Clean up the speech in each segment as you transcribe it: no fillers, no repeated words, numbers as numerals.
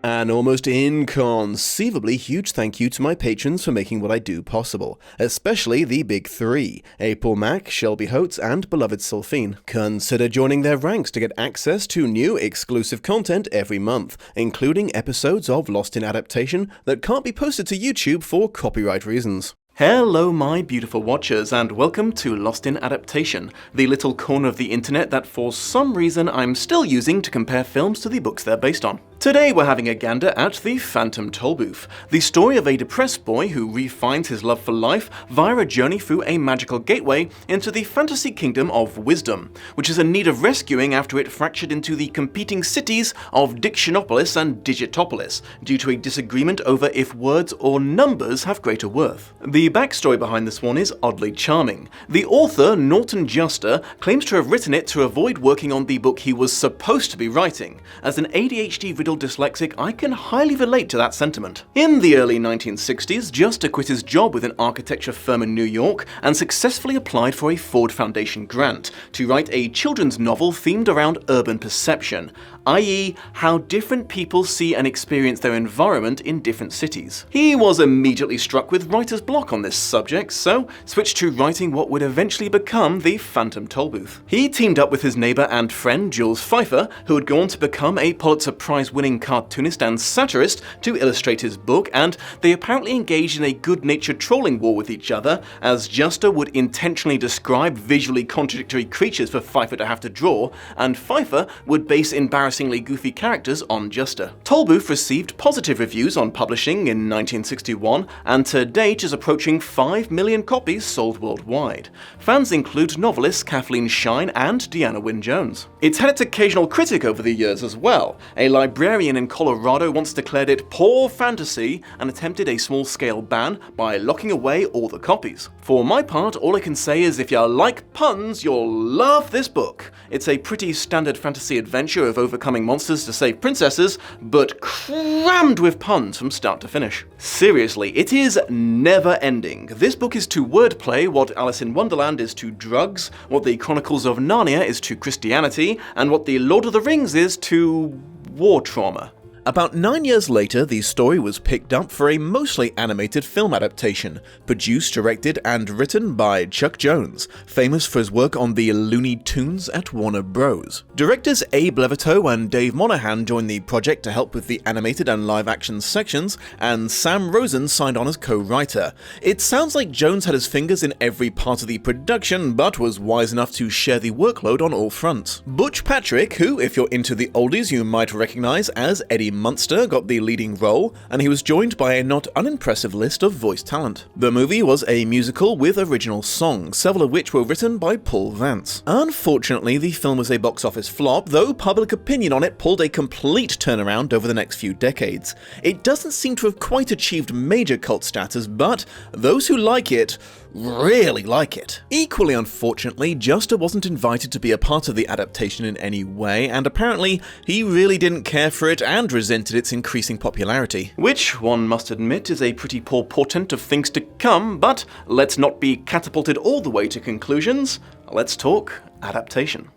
An almost inconceivably huge thank you to my patrons for making what I do possible, especially the big three, April Mack, Shelby Holtz, and beloved Sylphine. Consider joining their ranks to get access to new exclusive content every month, including episodes of Lost in Adaptation that can't be posted to YouTube for copyright reasons. Hello my beautiful watchers, and welcome to Lost in Adaptation, the little corner of the internet that for some reason I'm still using to compare films to the books they're based on. Today we're having a gander at The Phantom Tollbooth, the story of a depressed boy who refines his love for life via a journey through a magical gateway into the fantasy kingdom of wisdom, which is in need of rescuing after it fractured into the competing cities of Dictionopolis and Digitopolis due to a disagreement over if words or numbers have greater worth. The backstory behind this one is oddly charming. The author, Norton Juster, claims to have written it to avoid working on the book he was supposed to be writing. As an ADHD-riddled dyslexic, I can highly relate to that sentiment. In the early 1960s, Juster quit his job with an architecture firm in New York and successfully applied for a Ford Foundation grant to write a children's novel themed around urban perception, i.e. how different people see and experience their environment in different cities. He was immediately struck with writer's block on this subject, so switched to writing what would eventually become The Phantom Tollbooth. He teamed up with his neighbor and friend Jules Pfeiffer, who would go on to become a Pulitzer Prize-winning cartoonist and satirist, to illustrate his book, and they apparently engaged in a good-natured trolling war with each other, as Juster would intentionally describe visually contradictory creatures for Pfeiffer to have to draw, and Pfeiffer would base embarrassingly goofy characters on Juster. Tollbooth received positive reviews on publishing in 1961, and to date is approaching 5 million copies sold worldwide. Fans include novelists Kathleen Shine and Deanna Wynne Jones. It's had its occasional critic over the years as well. A librarian in Colorado once declared it poor fantasy and attempted a small-scale ban by locking away all the copies. For my part, all I can say is if you like puns, you'll love this book. It's a pretty standard fantasy adventure of overcoming monsters to save princesses, but crammed with puns from start to finish. Seriously, it is never ending. This book is to wordplay what Alice in Wonderland is to drugs, what the Chronicles of Narnia is to Christianity, and what the Lord of the Rings is to war trauma. About 9 years later, the story was picked up for a mostly animated film adaptation, produced, directed, and written by Chuck Jones, famous for his work on the Looney Tunes at Warner Bros. Directors Abe Levitot and Dave Monahan joined the project to help with the animated and live-action sections, and Sam Rosen signed on as co-writer. It sounds like Jones had his fingers in every part of the production, but was wise enough to share the workload on all fronts. Butch Patrick, who, if you're into the oldies, you might recognize as Eddie Munster, got the leading role, and he was joined by a not unimpressive list of voice talent. The movie was a musical with original songs, several of which were written by Paul Vance. Unfortunately, the film was a box office flop, though public opinion on it pulled a complete turnaround over the next few decades. It doesn't seem to have quite achieved major cult status, but those who like it really like it. Equally unfortunately, Juster wasn't invited to be a part of the adaptation in any way, and apparently he really didn't care for it and resented its increasing popularity. Which, one must admit, is a pretty poor portent of things to come, but let's not be catapulted all the way to conclusions. Let's talk adaptation.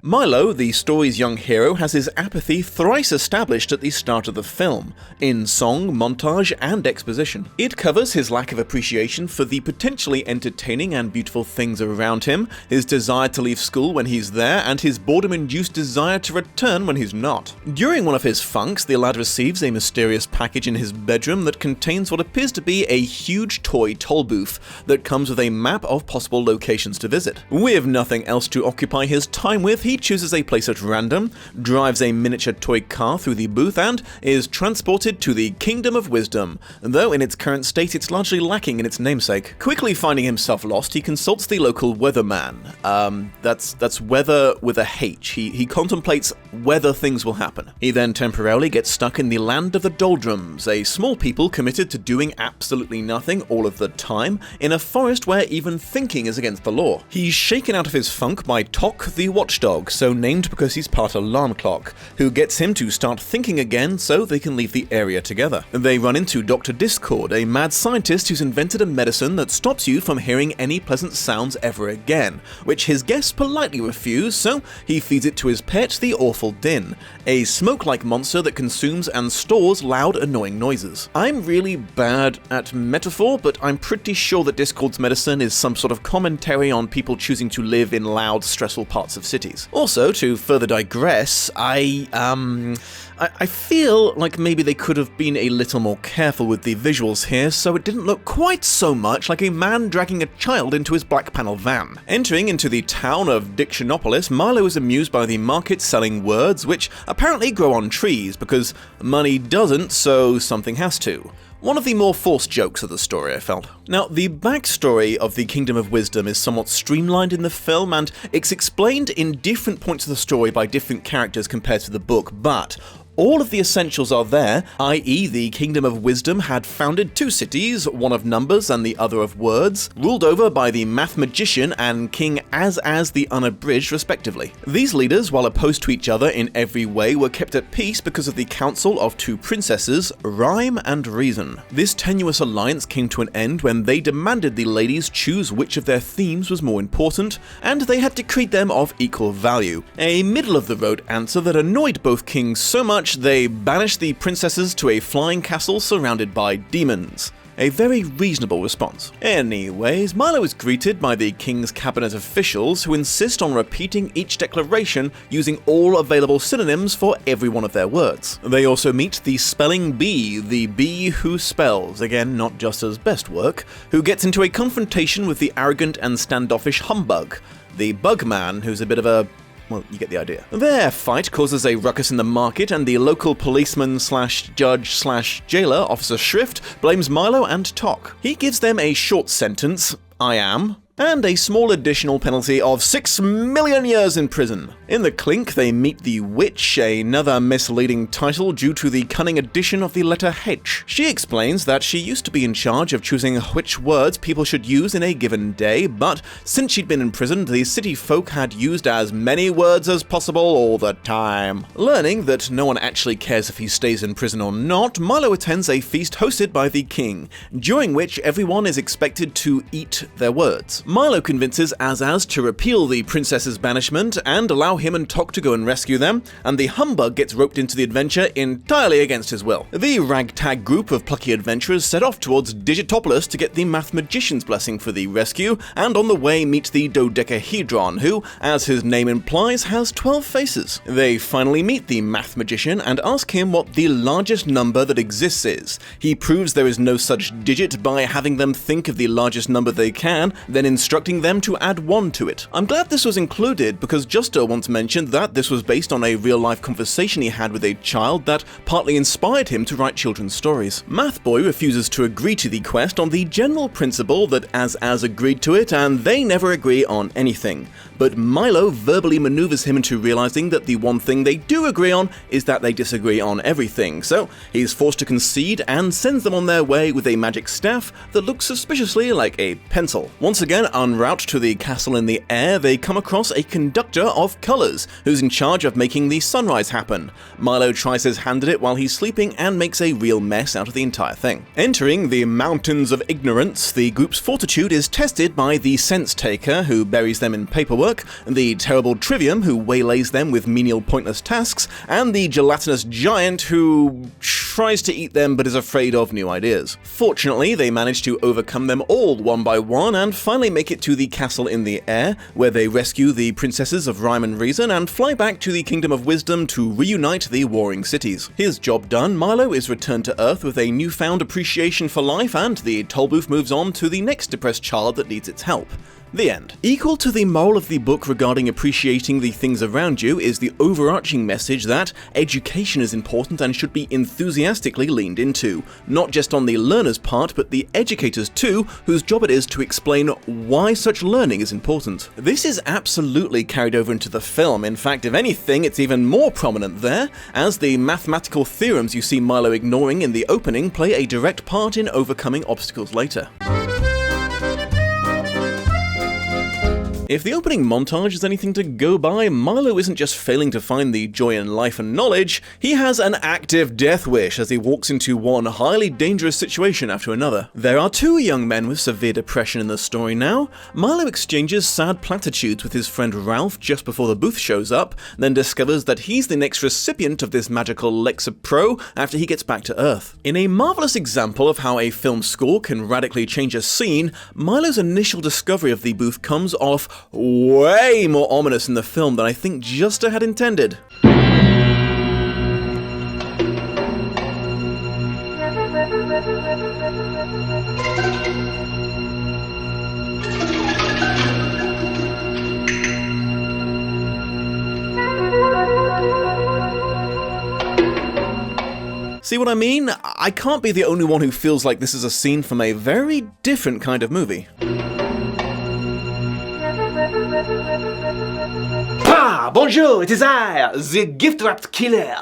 Milo, the story's young hero, has his apathy thrice established at the start of the film, in song, montage, and exposition. It covers his lack of appreciation for the potentially entertaining and beautiful things around him, his desire to leave school when he's there, and his boredom-induced desire to return when he's not. During one of his funks, the lad receives a mysterious package in his bedroom that contains what appears to be a huge toy toll booth that comes with a map of possible locations to visit. With nothing else to occupy his time with, he chooses a place at random, drives a miniature toy car through the booth, and is transported to the Kingdom of Wisdom, though in its current state it's largely lacking in its namesake. Quickly finding himself lost, he consults the local weatherman. That's weather with a H. He contemplates whether things will happen. He then temporarily gets stuck in the land of the doldrums, a small people committed to doing absolutely nothing all of the time, in a forest where even thinking is against the law. He's shaken out of his funk by Tok the Watchdog, dog, so named because he's part alarm clock, who gets him to start thinking again so they can leave the area together. They run into Dr. Discord, a mad scientist who's invented a medicine that stops you from hearing any pleasant sounds ever again, which his guests politely refuse, so he feeds it to his pet, the Awful Din, a smoke-like monster that consumes and stores loud, annoying noises. I'm really bad at metaphor, but I'm pretty sure that Discord's medicine is some sort of commentary on people choosing to live in loud, stressful parts of cities. Also, to further digress, I feel like maybe they could have been a little more careful with the visuals here, so it didn't look quite so much like a man dragging a child into his black panel van. Entering into the town of Dictionopolis, Milo is amused by the market selling words, which apparently grow on trees, because money doesn't, so something has to. One of the more forced jokes of the story, I felt. Now, the backstory of the Kingdom of Wisdom is somewhat streamlined in the film, and it's explained in different points of the story by different characters compared to the book, but all of the essentials are there, i.e. the Kingdom of Wisdom had founded two cities, one of numbers and the other of words, ruled over by the Math Magician and King Az the Unabridged respectively. These leaders, while opposed to each other in every way, were kept at peace because of the council of two princesses, Rhyme and Reason. This tenuous alliance came to an end when they demanded the ladies choose which of their themes was more important, and they had decreed them of equal value. A middle-of-the-road answer that annoyed both kings so much they banished the princesses to a flying castle surrounded by demons. A very reasonable response. Anyways, Milo is greeted by the king's cabinet officials who insist on repeating each declaration using all available synonyms for every one of their words. They also meet the spelling bee, the bee who spells, again not just as best work, who gets into a confrontation with the arrogant and standoffish humbug, the Bugman, who's a bit of a... well, you get the idea. Their fight causes a ruckus in the market, and the local policeman/judge/jailer, Officer Shrift, blames Milo and Tok. He gives them a short sentence, I am, and a small additional penalty of 6 million years in prison. In the clink, they meet the Witch, another misleading title due to the cunning addition of the letter H. She explains that she used to be in charge of choosing which words people should use in a given day, but since she'd been imprisoned, the city folk had used as many words as possible all the time. Learning that no one actually cares if he stays in prison or not, Milo attends a feast hosted by the king, during which everyone is expected to eat their words. Milo convinces Az to repeal the princess's banishment and allow him and Tok to go and rescue them, and the humbug gets roped into the adventure entirely against his will. The ragtag group of plucky adventurers set off towards Digitopolis to get the Math Magician's blessing for the rescue, and on the way meet the Dodecahedron, who, as his name implies, has 12 faces. They finally meet the Math Magician and ask him what the largest number that exists is. He proves there is no such digit by having them think of the largest number they can, then instructing them to add 1 to it. I'm glad this was included because Juster once mentioned that this was based on a real-life conversation he had with a child that partly inspired him to write children's stories. Math Boy refuses to agree to the quest on the general principle that Az agreed to it and they never agree on anything. But Milo verbally maneuvers him into realizing that the one thing they do agree on is that they disagree on everything, so he's forced to concede and sends them on their way with a magic staff that looks suspiciously like a pencil. Once again, en route to the castle in the air, they come across a conductor of colors who's in charge of making the sunrise happen. Milo tries his hand at it while he's sleeping and makes a real mess out of the entire thing. Entering the mountains of ignorance, the group's fortitude is tested by the sense taker who buries them in paperwork, the terrible Trivium who waylays them with menial pointless tasks, and the gelatinous giant who tries to eat them but is afraid of new ideas. Fortunately, they manage to overcome them all one by one and finally make it to the castle in the air, where they rescue the princesses of Rhyme and Reason and fly back to the Kingdom of Wisdom to reunite the warring cities. His job done, Milo is returned to Earth with a newfound appreciation for life, and the Tollbooth moves on to the next depressed child that needs its help. The end. Equal to the moral of the book regarding appreciating the things around you is the overarching message that education is important and should be enthusiastically leaned into, not just on the learner's part, but the educators too, whose job it is to explain why such learning is important. This is absolutely carried over into the film. In fact, if anything, it's even more prominent there, as the mathematical theorems you see Milo ignoring in the opening play a direct part in overcoming obstacles later. If the opening montage is anything to go by, Milo isn't just failing to find the joy in life and knowledge, he has an active death wish as he walks into one highly dangerous situation after another. There are two young men with severe depression in the story now. Milo exchanges sad platitudes with his friend Ralph just before the booth shows up, then discovers that he's the next recipient of this magical Lexapro after he gets back to Earth. In a marvelous example of how a film score can radically change a scene, Milo's initial discovery of the booth comes off way more ominous in the film than I think Juster had intended. See what I mean? I can't be the only one who feels like this is a scene from a very different kind of movie. Ah, bonjour, it is I, the gift-wrapped killer.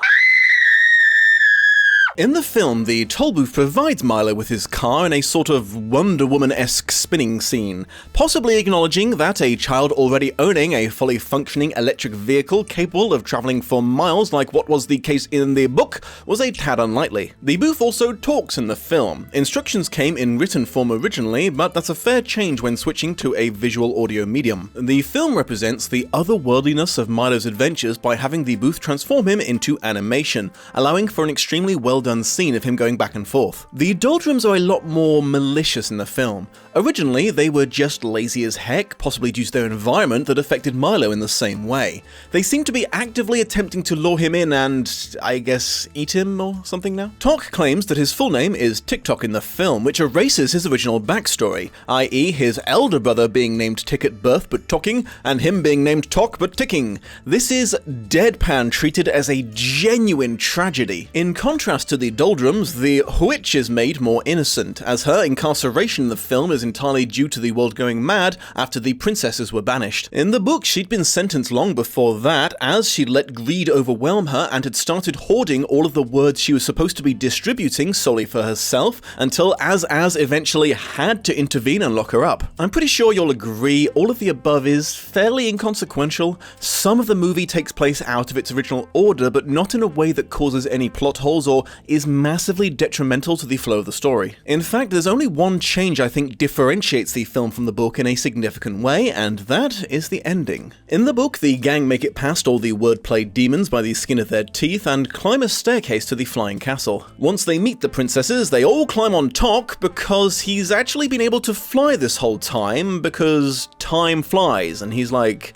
In the film, the Tollbooth provides Milo with his car in a sort of Wonder Woman-esque spinning scene, possibly acknowledging that a child already owning a fully functioning electric vehicle capable of travelling for miles like what was the case in the book was a tad unlikely. The booth also talks in the film. Instructions came in written form originally, but that's a fair change when switching to a visual audio medium. The film represents the otherworldliness of Milo's adventures by having the booth transform him into animation, allowing for an extremely well-done scene of him going back and forth. The doldrums are a lot more malicious in the film. Originally, they were just lazy as heck, possibly due to their environment that affected Milo in the same way. They seem to be actively attempting to lure him in and, I guess, eat him or something now? Tok claims that his full name is TikTok in the film, which erases his original backstory, i.e. his elder brother being named Tick at birth but talking, and him being named Tok but ticking. This is deadpan treated as a genuine tragedy. In contrast to the doldrums, the witch is made more innocent, as her incarceration in the film is entirely due to the world going mad after the princesses were banished. In the book, she'd been sentenced long before that, as she'd let greed overwhelm her and had started hoarding all of the words she was supposed to be distributing solely for herself, until Az eventually had to intervene and lock her up. I'm pretty sure you'll agree all of the above is fairly inconsequential. Some of the movie takes place out of its original order, but not in a way that causes any plot holes or is massively detrimental to the flow of the story. In fact, there's only one change I think differentiates the film from the book in a significant way, and that is the ending. In the book, the gang make it past all the wordplay demons by the skin of their teeth and climb a staircase to the flying castle. Once they meet the princesses, they all climb on Tok because he's actually been able to fly this whole time because time flies, and he's like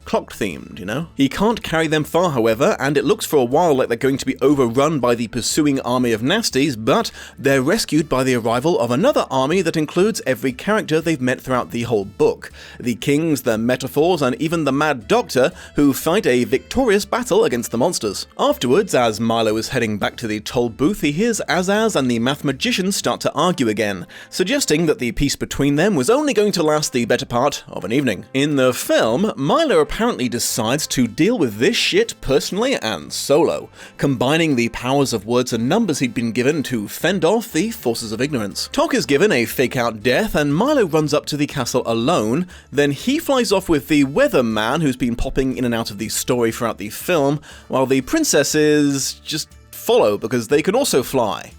clock-themed, you know? He can't carry them far, however, and it looks for a while like they're going to be overrun by the pursuing army of nasties, but they're rescued by the arrival of another army that includes every character they've met throughout the whole book. The kings, the metaphors, and even the Mad Doctor, who fight a victorious battle against the monsters. Afterwards, as Milo is heading back to the Tollbooth, he hears Az and the math magician start to argue again, suggesting that the peace between them was only going to last the better part of an evening. In the film, Milo apparently decides to deal with this shit personally and solo, combining the powers of words and numbers he'd been given to fend off the forces of ignorance. Tok is given a fake-out death, and Milo runs up to the castle alone. Then he flies off with the weatherman who's been popping in and out of the story throughout the film, while the princesses just follow because they can also fly.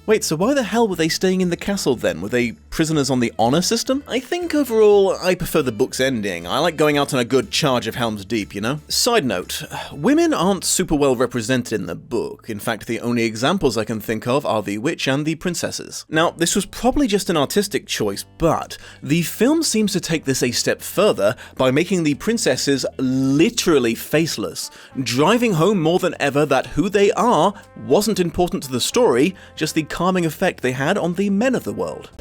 Wait, so why the hell were they staying in the castle then? Were they prisoners on the honor system? I think overall, I prefer the book's ending. I like going out on a good charge of Helm's Deep, you know? Side note, women aren't super well represented in the book. In fact, the only examples I can think of are the witch and the princesses. Now, this was probably just an artistic choice, but the film seems to take this a step further by making the princesses literally faceless, driving home more than ever that who they are wasn't important to the story, just the calming effect they had on the men of the world.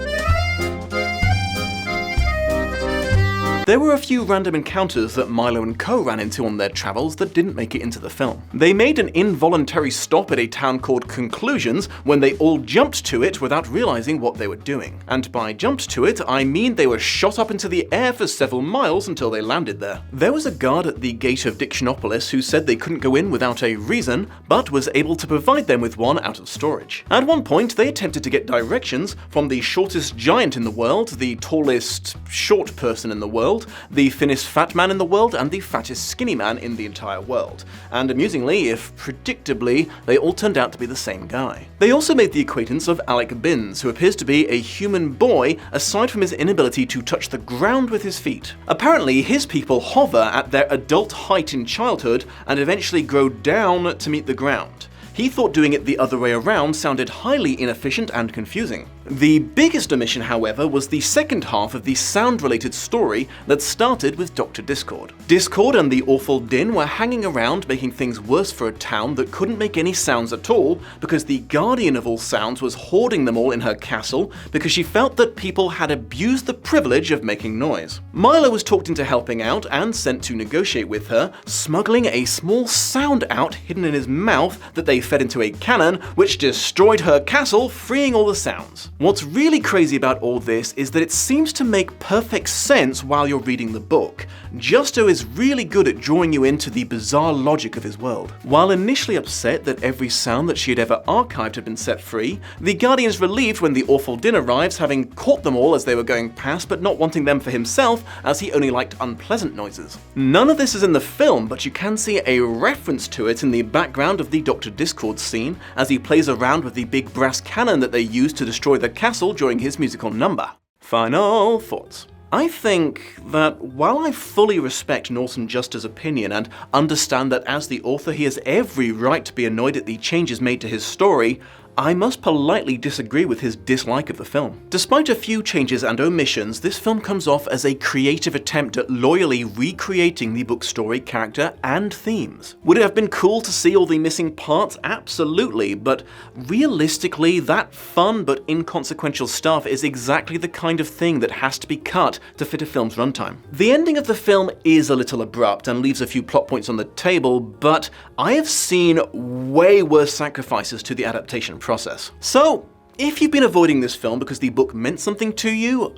There were a few random encounters that Milo and Co ran into on their travels that didn't make it into the film. They made an involuntary stop at a town called Conclusions when they all jumped to it without realizing what they were doing. And by jumped to it, I mean they were shot up into the air for several miles until they landed there. There was a guard at the gate of Dictionopolis who said they couldn't go in without a reason, but was able to provide them with one out of storage. At one point, they attempted to get directions from the shortest giant in the world, the tallest short person in the world, world, the thinnest fat man in the world, and the fattest skinny man in the entire world. And amusingly, if predictably, they all turned out to be the same guy. They also made the acquaintance of Alec Binns, who appears to be a human boy aside from his inability to touch the ground with his feet. Apparently, his people hover at their adult height in childhood and eventually grow down to meet the ground. He thought doing it the other way around sounded highly inefficient and confusing. The biggest omission, however, was the second half of the sound-related story that started with Dr. Discord. Discord and the Awful Din were hanging around, making things worse for a town that couldn't make any sounds at all because the Guardian of all sounds was hoarding them all in her castle because she felt that people had abused the privilege of making noise. Milo was talked into helping out and sent to negotiate with her, smuggling a small sound out hidden in his mouth that they fed into a cannon, which destroyed her castle, freeing all the sounds. What's really crazy about all this is that it seems to make perfect sense while you're reading the book. Justo is really good at drawing you into the bizarre logic of his world. While initially upset that every sound that she had ever archived had been set free, the Guardian is relieved when the Awful Din arrives, having caught them all as they were going past, but not wanting them for himself, as he only liked unpleasant noises. None of this is in the film, but you can see a reference to it in the background of the Dr. Discord scene, as he plays around with the big brass cannon that they used to destroy the castle during his musical number. Final thoughts. I think that while I fully respect Norton Juster's opinion and understand that as the author he has every right to be annoyed at the changes made to his story, I must politely disagree with his dislike of the film. Despite a few changes and omissions, this film comes off as a creative attempt at loyally recreating the book's story, character, and themes. Would it have been cool to see all the missing parts? Absolutely, but realistically, that fun but inconsequential stuff is exactly the kind of thing that has to be cut to fit a film's runtime. The ending of the film is a little abrupt and leaves a few plot points on the table, but I have seen way worse sacrifices to the adaptation process. So, if you've been avoiding this film because the book meant something to you,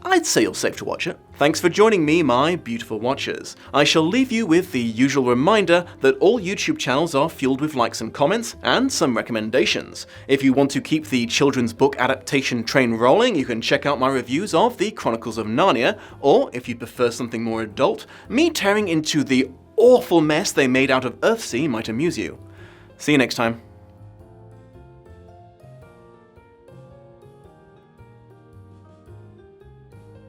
I'd say you're safe to watch it. Thanks for joining me, my beautiful watchers. I shall leave you with the usual reminder that all YouTube channels are fueled with likes and comments, and some recommendations. If you want to keep the children's book adaptation train rolling, you can check out my reviews of The Chronicles of Narnia, or if you prefer something more adult, me tearing into the awful mess they made out of Earthsea might amuse you. See you next time.